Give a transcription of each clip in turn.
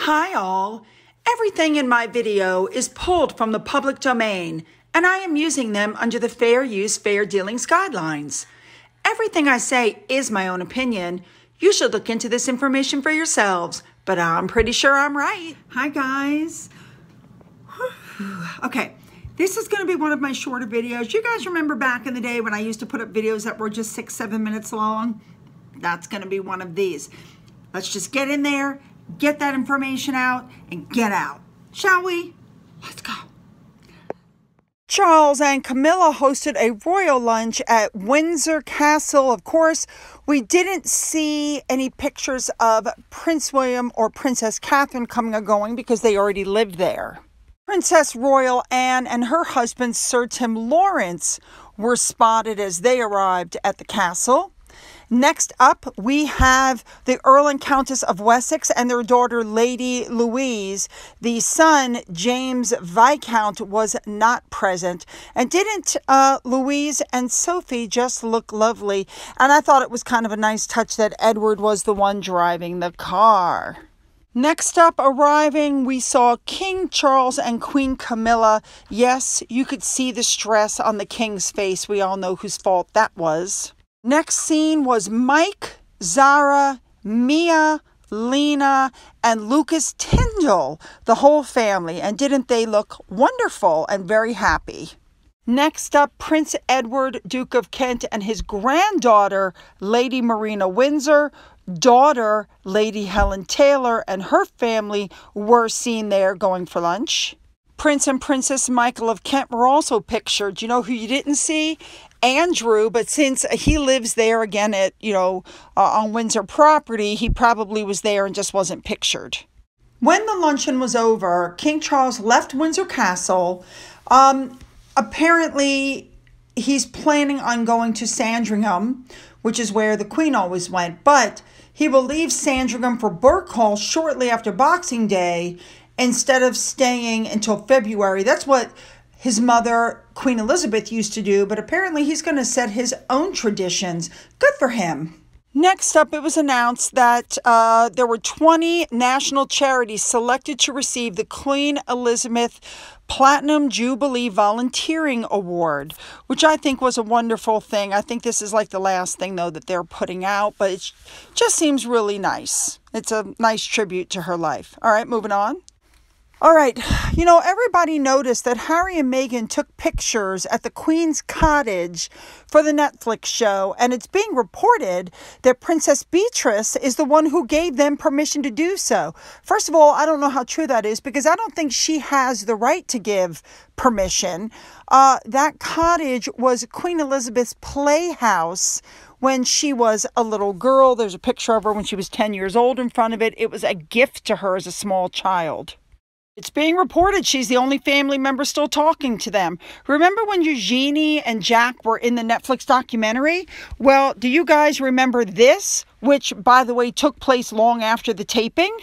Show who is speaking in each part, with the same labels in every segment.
Speaker 1: Hi all. Everything in my video is pulled from the public domain, and I am using them under the Fair Use, Fair Dealings guidelines. Everything I say is my own opinion. You should look into this information for yourselves, but I'm pretty sure I'm right.
Speaker 2: Hi guys. Okay, this is going to be one of my shorter videos. You guys remember back in the day when I used to put up videos that were just 6-7 minutes long? That's going to be one of these. Let's just get in there, get that information out, and get out. Shall we? Let's go.
Speaker 1: Charles and Camilla hosted a royal lunch at Windsor Castle. Of course, we didn't see any pictures of Prince William or Princess Catherine coming or going because they already lived there. Princess Royal Anne and her husband Sir Tim Lawrence were spotted as they arrived at the castle. Next up, we have the Earl and Countess of Wessex and their daughter, Lady Louise. The son, James Viscount, was not present. And didn't Louise and Sophie just look lovely? And I thought it was kind of a nice touch that Edward was the one driving the car. Next up, arriving, we saw King Charles and Queen Camilla. Yes, you could see the stress on the king's face. We all know whose fault that was. Next scene was Mike, Zara, Mia, Lena, and Lucas Tyndall, the whole family. And didn't they look wonderful and very happy? Next up, Prince Edward, Duke of Kent, and his granddaughter, Lady Marina Windsor, daughter, Lady Helen Taylor, and her family were seen there going for lunch. Prince and Princess Michael of Kent were also pictured. You know who you didn't see? Andrew, but since he lives there again at, on Windsor property, he probably was there and just wasn't pictured. When the luncheon was over, King Charles left Windsor Castle. Apparently, he's planning on going to Sandringham, which is where the Queen always went, but he will leave Sandringham for Birkhall shortly after Boxing Day instead of staying until February. That's what his mother, Queen Elizabeth, used to do, but apparently he's going to set his own traditions. Good for him. Next up, it was announced that there were 20 national charities selected to receive the Queen Elizabeth Platinum Jubilee Volunteering Award, which I think was a wonderful thing. I think this is like the last thing, though, that they're putting out, but it just seems really nice. It's a nice tribute to her life. All right, moving on. All right, everybody noticed that Harry and Meghan took pictures at the Queen's cottage for the Netflix show, and it's being reported that Princess Beatrice is the one who gave them permission to do so. First of all, I don't know how true that is because I don't think she has the right to give permission. That cottage was Queen Elizabeth's playhouse when she was a little girl. There's a picture of her when she was 10 years old in front of it. It was a gift to her as a small child. It's being reported she's the only family member still talking to them. Remember when Eugenie and Jack were in the Netflix documentary? Well, do you guys remember this, which, by the way, took place long after the taping?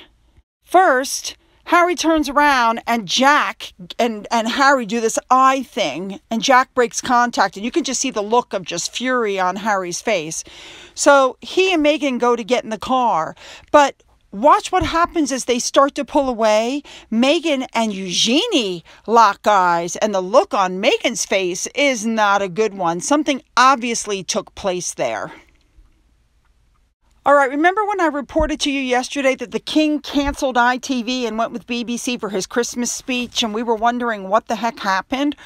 Speaker 1: First, Harry turns around and Jack and Harry do this eye thing, and Jack breaks contact, and you can just see the look of just fury on Harry's face. So he and Meghan go to get in the car, but watch what happens as they start to pull away. Meghan and Eugenie lock eyes, and the look on Meghan's face is not a good one. Something obviously took place there. All right, remember when I reported to you yesterday that the king canceled ITV and went with BBC for his Christmas speech, and we were wondering what the heck happened?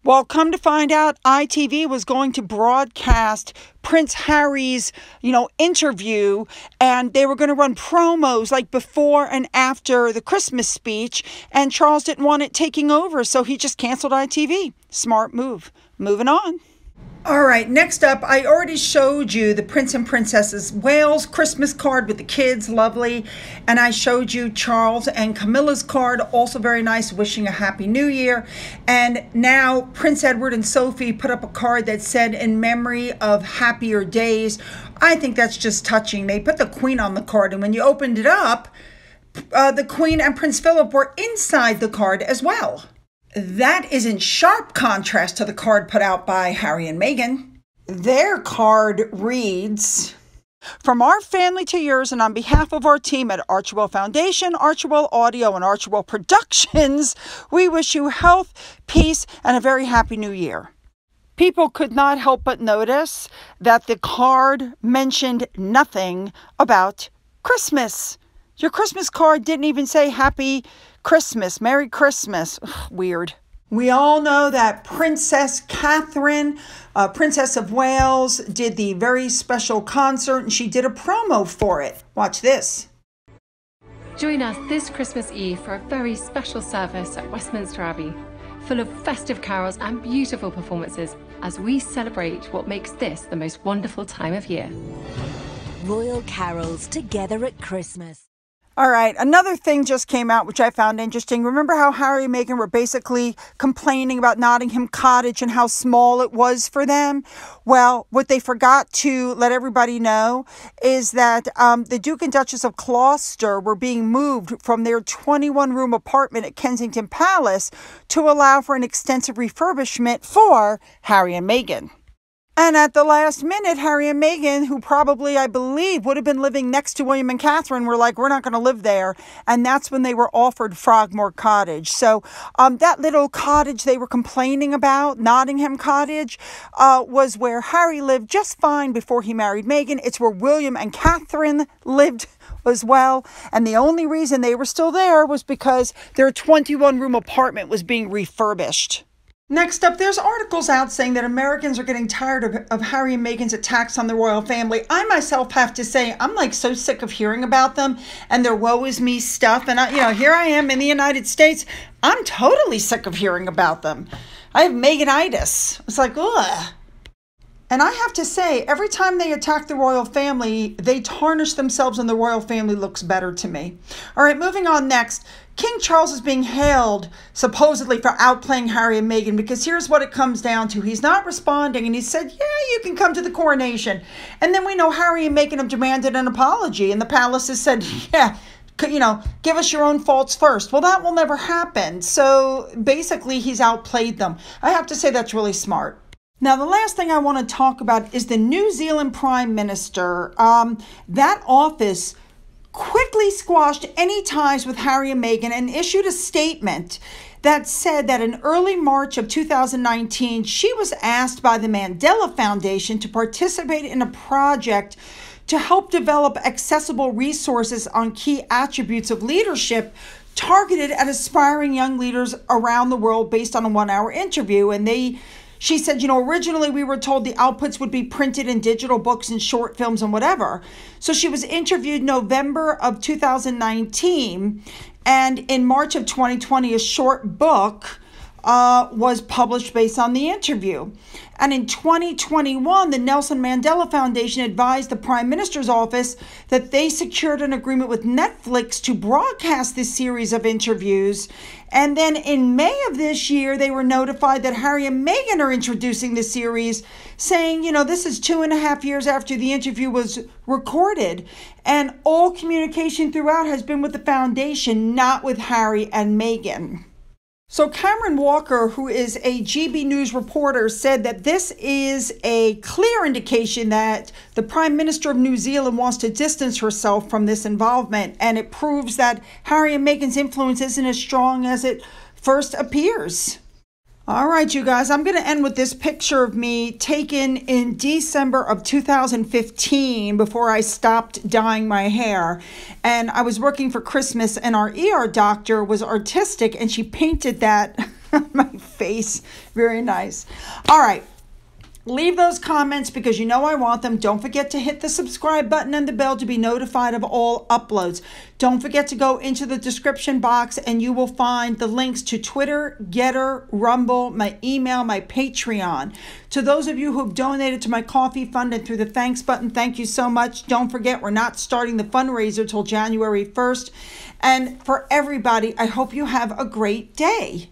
Speaker 1: Well, come to find out, ITV was going to broadcast Prince Harry's, interview, and they were going to run promos like before and after the Christmas speech, and Charles didn't want it taking over, so he just canceled ITV. Smart move. Moving on. All right, next up, I already showed you the Prince and Princess's Wales Christmas card with the kids, lovely. And I showed you Charles and Camilla's card, also very nice, wishing a happy new year. And now Prince Edward and Sophie put up a card that said, in memory of happier days. I think that's just touching. They put the Queen on the card, and when you opened it up, the Queen and Prince Philip were inside the card as well. That is in sharp contrast to the card put out by Harry and Meghan. Their card reads, From our family to yours, and on behalf of our team at Archewell Foundation, Archewell Audio, and Archewell Productions, we wish you health, peace, and a very happy new year. People could not help but notice that the card mentioned nothing about Christmas. Your Christmas card didn't even say Happy Christmas, Merry Christmas. Ugh, weird. We all know that Princess Catherine, Princess of Wales, did the very special concert, and she did a promo for it. Watch this.
Speaker 3: Join us this Christmas Eve for a very special service at Westminster Abbey, full of festive carols and beautiful performances as we celebrate what makes this the most wonderful time of year.
Speaker 4: Royal carols together at Christmas.
Speaker 1: All right, another thing just came out, which I found interesting. Remember how Harry and Meghan were basically complaining about Nottingham Cottage and how small it was for them? Well, what they forgot to let everybody know is that the Duke and Duchess of Gloucester were being moved from their 21-room apartment at Kensington Palace to allow for an extensive refurbishment for Harry and Meghan. And at the last minute, Harry and Meghan, who probably, I believe, would have been living next to William and Catherine, were like, we're not going to live there. And that's when they were offered Frogmore Cottage. So that little cottage they were complaining about, Nottingham Cottage, was where Harry lived just fine before he married Meghan. It's where William and Catherine lived as well. And the only reason they were still there was because their 21-room apartment was being refurbished. Next up, there's articles out saying that Americans are getting tired of Harry and Meghan's attacks on the royal family. I myself have to say, I'm like so sick of hearing about them and their woe is me stuff. And here I am in the United States. I'm totally sick of hearing about them. I have Meghanitis. It's like, ugh. And I have to say, every time they attack the royal family, they tarnish themselves and the royal family looks better to me. All right, moving on next. King Charles is being hailed, supposedly, for outplaying Harry and Meghan, because here's what it comes down to. He's not responding, and he said, yeah, you can come to the coronation. And then we know Harry and Meghan have demanded an apology, and the palace has said, yeah, give us your own faults first. Well, that will never happen. So basically, he's outplayed them. I have to say that's really smart. Now, the last thing I want to talk about is the New Zealand Prime Minister. That office quickly squashed any ties with Harry and Meghan and issued a statement that said that in early March of 2019, she was asked by the Mandela Foundation to participate in a project to help develop accessible resources on key attributes of leadership targeted at aspiring young leaders around the world based on a 1-hour interview. And she said, originally we were told the outputs would be printed in digital books and short films and whatever. So she was interviewed November of 2019. And in March of 2020, a short book was published based on the interview. And in 2021, the Nelson Mandela Foundation advised the Prime Minister's office that they secured an agreement with Netflix to broadcast this series of interviews. And then in May of this year, they were notified that Harry and Meghan are introducing the series, saying, this is 2.5 years after the interview was recorded. And all communication throughout has been with the foundation, not with Harry and Meghan. So Cameron Walker, who is a GB News reporter, said that this is a clear indication that the Prime Minister of New Zealand wants to distance herself from this involvement, and it proves that Harry and Meghan's influence isn't as strong as it first appears. All right, you guys, I'm going to end with this picture of me taken in December of 2015 before I stopped dyeing my hair. And I was working for Christmas, and our ER doctor was artistic, and she painted that on my face. Very nice. All right. Leave those comments because I want them. Don't forget to hit the subscribe button and the bell to be notified of all uploads. Don't forget to go into the description box and you will find the links to Twitter, Getter, Rumble, my email, my Patreon. To those of you who have donated to my coffee fund and through the thanks button, thank you so much. Don't forget, we're not starting the fundraiser till January 1st. And for everybody, I hope you have a great day.